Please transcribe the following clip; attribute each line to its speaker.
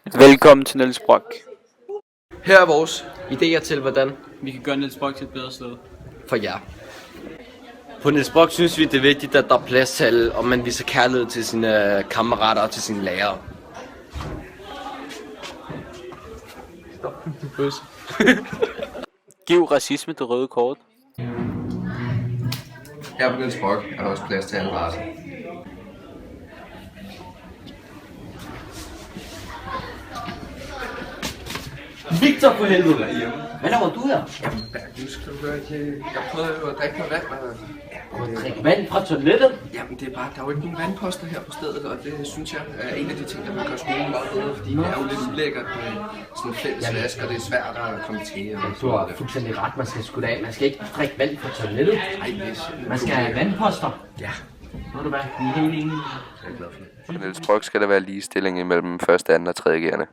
Speaker 1: Velkommen til Niels Brock.
Speaker 2: Her er vores idéer til, hvordan
Speaker 1: Vi kan gøre Niels Brock til et bedre sted.
Speaker 2: for jer. På Niels Brock synes vi, det er vigtigt, at der er plads til alle, og man viser kærlighed til sine kammerater og til sine lærere.
Speaker 1: Giv racisme det røde kort.
Speaker 3: Her på Niels Brock er der også plads til alle racer.
Speaker 2: Victor for helvede! Hvad laver du her?
Speaker 3: Jamen, du skal høre til. Jeg prøvede jo at drikke noget vand, men
Speaker 2: Drik vand fra toilettet?
Speaker 3: jamen, det er bare, der er jo ikke nogen vandposter her på stedet, og det synes jeg er en af de ting, der vil gøre skolen meget bedre, fordi det er jo lidt ulækkert med sådan en fælles vask, og det er svært at komme til.
Speaker 2: Du har fuldstændig ret, man skal sgu da af. Man skal ikke drikke vand fra toilettet.
Speaker 3: Nej, det er
Speaker 2: Man skal have vandposter.
Speaker 3: Ja,
Speaker 2: Ved du hvad, vi er helt enige.
Speaker 3: jeg er glad for det.
Speaker 4: På Niels Brock skal der være ligestilling imellem første, anden og tredje gerne.